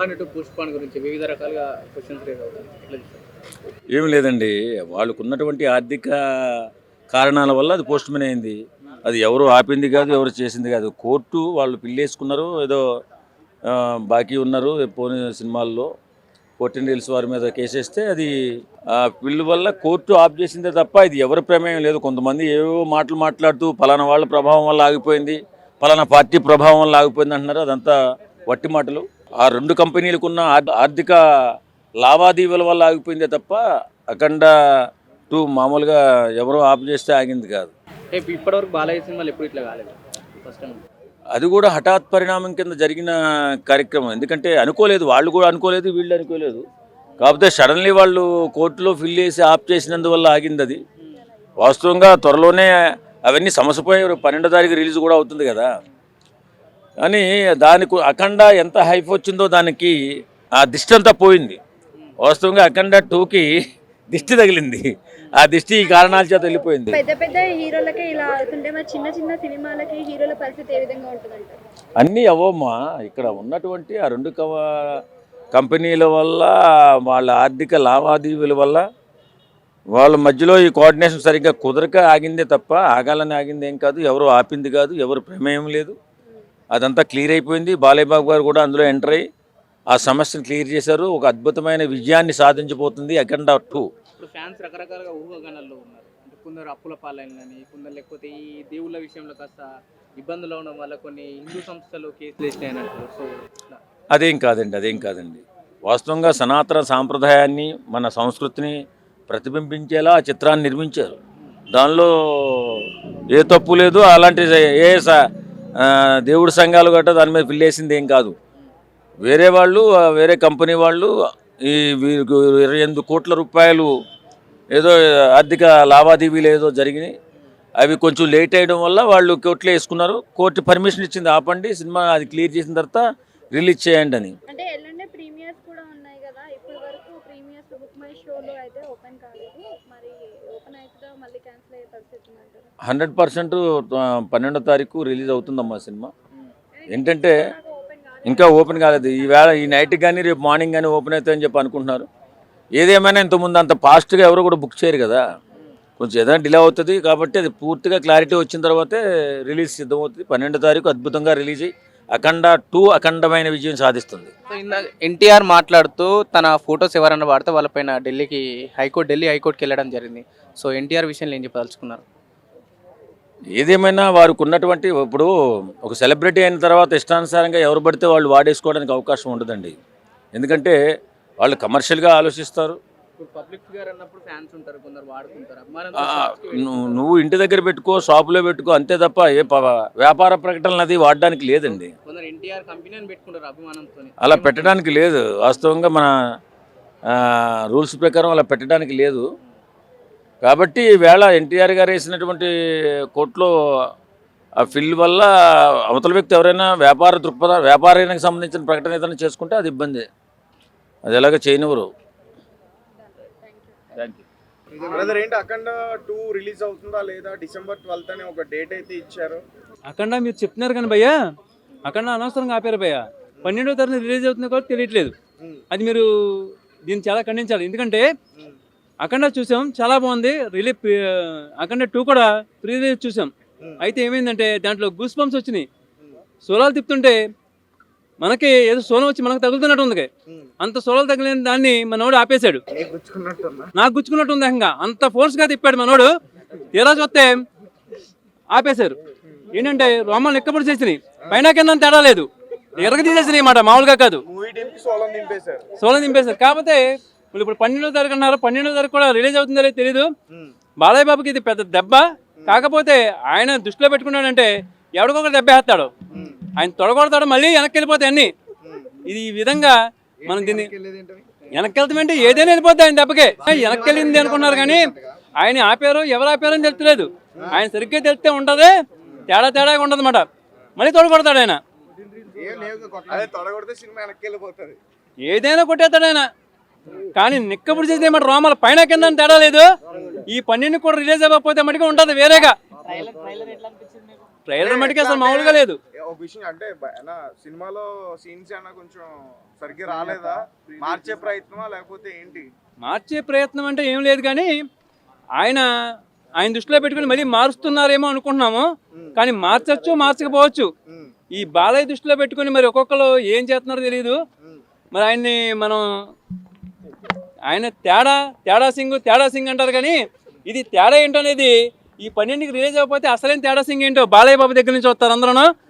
అఖండ పుష్పాన్ గురించి వివిధ రకాలుగా క్వశ్చన్స్ రేజ్ అవుతాయి. ఎట్లా చూస్తారు? ఏమి లేదండి, వాళ్ళకున్నటువంటి ఆర్థిక కారణాల వల్ల అది పోస్ట్ మ్యాన్ అయింది. అది ఎవరు ఆపింది కాదు, ఎవరు చేసింది కాదు. కోర్టు వాళ్ళు పిల్లేసుకున్నారు, ఏదో బాకీ ఉన్నారు పోనీ సినిమాల్లో. 14 రీల్స్ వారి మీద కేసేస్తే అది ఆ పిల్లు వల్ల కోర్టు ఆఫ్ చేసిందే తప్ప ఇది ఎవరి ప్రమేయం లేదు. కొంతమంది ఏవో మాటలు మాట్లాడుతూ పలానా వాళ్ళ ప్రభావం వల్ల ఆగిపోయింది, పలానా పార్టీ ప్రభావం వల్ల ఆగిపోయింది అంటున్నారు. అదంతా వట్టి మాటలు. ఆ రెండు కంపెనీలకు ఉన్న ఆర్థిక లావాదేవీల వల్ల ఆగిపోయిందే తప్ప అఖండ 2 మామూలుగా ఎవరో ఆఫ్ చేస్తే ఆగింది కాదు. ఇప్పటివరకు బాలయ్య సినిమాలు ఎప్పుడు ఇట్లా కాలేదు, ఫస్ట్ టైం. అది కూడా హఠాత్ పరిణామం కింద జరిగిన కార్యక్రమం. ఎందుకంటే అనుకోలేదు, వాళ్ళు కూడా అనుకోలేదు, వీళ్ళు అనుకోలేదు. కాకపోతే సడన్లీ వాళ్ళు కోర్టులో ఫిల్ చేసి ఆఫ్ చేసినందువల్ల ఆగింది అది. వాస్తవంగా త్వరలోనే అవన్నీ సమస్యపోయి 12వ తారీఖు రిలీజ్ కూడా అవుతుంది కదా. కానీ దానికి అఖండ ఎంత హైప్ వచ్చిందో దానికి ఆ దిష్టి అంతా పోయింది. వాస్తవంగా అఖండ 2కి దిష్టి తగిలింది. ఆ దిష్టి ఈ కారణాల చేత వెళ్ళిపోయింది. పెద్ద పెద్ద హీరోలకే ఇలా అవుతుంటే మరి చిన్న చిన్న సినిమాలకి హీరోల పరిస్థితి ఏ విధంగా ఉంటుందంట? అన్నీ అవమ్మా. ఇక్కడ ఉన్నటువంటి ఆ రెండు కంపెనీల వల్ల, వాళ్ళ ఆర్థిక లావాదేవీల వల్ల, వాళ్ళ మధ్యలో ఈ కోఆర్డినేషన్ సరిగ్గా కుదరక ఆగిందే తప్ప ఆగాలని ఆగింది ఏం కాదు. ఎవరు ఆపింది కాదు, ఎవరు ప్రమేయం లేదు. అదంతా క్లియర్ అయిపోయింది. బాలయ్య బాబు గారు కూడా అందులో ఎంటర్ అయ్యి ఆ సమస్యను క్లియర్ చేశారు. ఒక అద్భుతమైన విజయాన్ని సాధించబోతుంది అఖండ 2. ఇప్పుడు ఫ్యాన్స్ రకరకాలుగా ఊహాగానాల్లో ఉన్నారు. అంటే కొందరు అప్పుల పాలైనని, కొందరు లేకపోతే ఈ దేవుళ్ళ విషయంలో కాస్త ఇబ్బందులు ఉండడం వల్ల కొన్ని హిందూ సంస్థలు కేసులు వేసినాయన్నట్టు. సో అదేం కాదండి. వాస్తవంగా సనాతన సాంప్రదాయాన్ని, మన సంస్కృతిని ప్రతిబింబించేలా ఆ చిత్రాన్ని నిర్మించారు. దానిలో ఏ తప్పు లేదు. అలాంటి దేవుడి సంఘాలు గట్రా దాని మీద పిల్లేసింది ఏం కాదు. వేరే వాళ్ళు, వేరే కంపెనీ వాళ్ళు ఈ 28 కోట్ల రూపాయలు ఏదో ఆర్థిక లావాదేవీలు ఏదో జరిగినాయి. అవి కొంచెం లేట్ అయ్యడం వల్ల వాళ్ళు కోర్టులో వేసుకున్నారు. కోర్టు పర్మిషన్ ఇచ్చింది, ఆపండి సినిమా, అది క్లియర్ చేసిన తర్వాత రిలీజ్ చేయండి అని. అంటే ఎల్లుండే ప్రీమియర్స్ కూడా ఉన్నాయి కదా, ఇప్పటి వరకు ప్రీమియర్స్ బుక్ మై షోలో అయితే ఓపెన్ కాలేదు. మరి ఓపెన్ అయితే మళ్ళీ క్యాన్సిల్ అయ్యే పరిస్థితి ఉందంటారు? 100% 12వ తారీఖు రిలీజ్ అవుతుందమ్మా సినిమా. ఏంటంటే ఇంకా ఓపెన్ కాలేదు. ఈ నైట్కి కానీ రేపు మార్నింగ్ కానీ ఓపెన్ అవుతాయని చెప్పి అనుకుంటున్నారు. ఏదేమైనా ఇంతకుముందు అంత ఫాస్ట్గా ఎవరు కూడా బుక్ చేయరు కదా, కొంచెం ఏదైనా డిలే అవుతుంది. కాబట్టి అది పూర్తిగా క్లారిటీ వచ్చిన తర్వాతే రిలీజ్ సిద్ధమవుతుంది. 12వ తారీఖు అద్భుతంగా రిలీజ్ అయ్యి అఖండ 2 అఖండమైన విజయం సాధిస్తుంది. సో ఇందాక ఎన్టీఆర్ మాట్లాడుతూ తన ఫొటోస్ ఎవరన్నా వాడితే వాళ్ళపైన ఢిల్లీ హైకోర్టుకి వెళ్ళడం జరిగింది. సో ఎన్టీఆర్ విషయంలో ఏం చెప్పదలుచుకున్నారు? ఏదేమైనా వారికి ఉన్నటువంటి, ఇప్పుడు ఒక సెలబ్రిటీ అయిన తర్వాత ఇష్టానుసారంగా ఎవరు పడితే వాళ్ళు వాడేసుకోవడానికి అవకాశం ఉండదండి. ఎందుకంటే వాళ్ళు కమర్షియల్గా ఆలోచిస్తారు. నువ్వు ఇంటి దగ్గర పెట్టుకో, షాపులో పెట్టుకో, అంతే తప్ప ఏ వ్యాపార ప్రకటనలు అది వాడడానికి లేదండి. అలా పెట్టడానికి లేదు. వాస్తవంగా మన రూల్స్ ప్రకారం అలా పెట్టడానికి లేదు. కాబట్టి ఈవేళ ఎన్టీఆర్ గారు వేసినటువంటి కోర్టులో ఆ ఫిల్ వల్ల అవతల వ్యక్తి ఎవరైనా వ్యాపారానికి సంబంధించిన ప్రకటన ఏదైనా చేసుకుంటే అది ఇబ్బంది. అది ఎలాగ చేయనివ్వరు. Thank you. ఏంటి అఖండ 2 రిలీజ్ అవుతుందా లేదా? December 12th అని ఒక డేట్ అయితే ఇచ్చారు. అఖండ మీరు చెప్తున్నారు కానీ భయ్యా, అఖండ అనవసరంగా ఆపారు భయ్యా. 12వ తారీఖు రిలీజ్ అవుతుంది కాబట్టి తెలియట్లేదు. అది మీరు దీన్ని చాలా ఖండించాలి. ఎందుకంటే అఖండ చూసాం, చాలా బాగుంది. అఖండ 2 కూడా ప్రీ రిలీజ్ చూసాం. అయితే ఏమైందంటే దాంట్లో గూస్ బంప్స్ వచ్చినాయి. సోలాలు తిప్పుతుంటే మనకి ఏదో సోలం వచ్చి మనకు తగులుతున్నట్టు ఉంది. అంత సోలాలు తగిలిన దాన్ని మనోడు ఆపేశాడు. నాకు గుచ్చుకున్నట్టు ఉంది. అంత ఫోర్స్గా తిప్పాడు మనోడు. తీరా చూస్తే ఆపేశారు. ఏంటంటే రోమాలు ఎక్కబడి చేసినాయి, పైన కింద తేడా లేదు, ఎరగ తీసేసినాయి అన్నమాట. మామూలుగా కాదు, సోలం దింపేశారు. కాకపోతే ఇప్పుడు 12వ తారీఖు అన్నారు. 12వ తారీఖు కూడా రిలీజ్ అవుతుందో లేదో తెలీదు. బాలయ్య బాబుకి ఇది పెద్ద దెబ్బ. కాకపోతే ఆయన దృష్టిలో పెట్టుకున్నాడంటే ఎవరికొకరు దెబ్బ వేస్తాడు. ఆయన తొడగొడతాడు, మళ్ళీ వెనక్కి వెళ్ళిపోతాయి అన్నీ. ఇది ఈ విధంగా మనం దీన్ని వెనక్కి వెళ్తామంటే ఏదైనా వెళ్ళిపోద్ది ఆయన దెబ్బకే. వెనక్కి వెళ్ళింది అనుకున్నారు కానీ ఆయన ఆపారు, ఎవరు ఆపారని తెలుస్తలేదు. ఆయన సరిగ్గా తెలిస్తే ఉంటుంది, తేడా ఉండదు అన్నమాట. మళ్ళీ తొడగొడతాడు ఆయన, ఏదైనా కొట్టేస్తాడు ఆయన. కానీ నిక్కబుడి చేసేది ఏమంటే రోమాల పైన కింద తేడా లేదు. ఈ 12 కూడా రిలీజ్ అవ్వకపోతే మటుకు ఉంటుంది వేరేగా. ట్రైలర్ మటుకు అసలు మామూలుగా లేదు. ఒక విషయం అంటే సినిమాలో సీన్స్ అన్న కొంచెం సరిగ్గా రాలేదా, మార్చే ప్రయత్నమా లేకపోతే ఏంటి? మార్చే ప్రయత్నం అంటే ఏం లేదు, కానీ ఆయన దృష్టిలో పెట్టుకుని మళ్ళీ మారుస్తున్నారేమో అనుకుంటున్నాము. కానీ మార్చచ్చు, మార్చకపోవచ్చు. ఈ బాలయ్య దృష్టిలో పెట్టుకుని మరి ఒక్కొక్కరు ఏం చేస్తున్నారో తెలియదు. మరి ఆయన తేడా సింగ్ అంటారు, కానీ ఇది తేడా ఏంటనేది ఈ 12కి రిలీజ్ అవ్వకపోతే అసలేం తేడా సింగ్ ఏంటో బాలయ్య బాబు దగ్గర నుంచి వస్తారు అందరూ.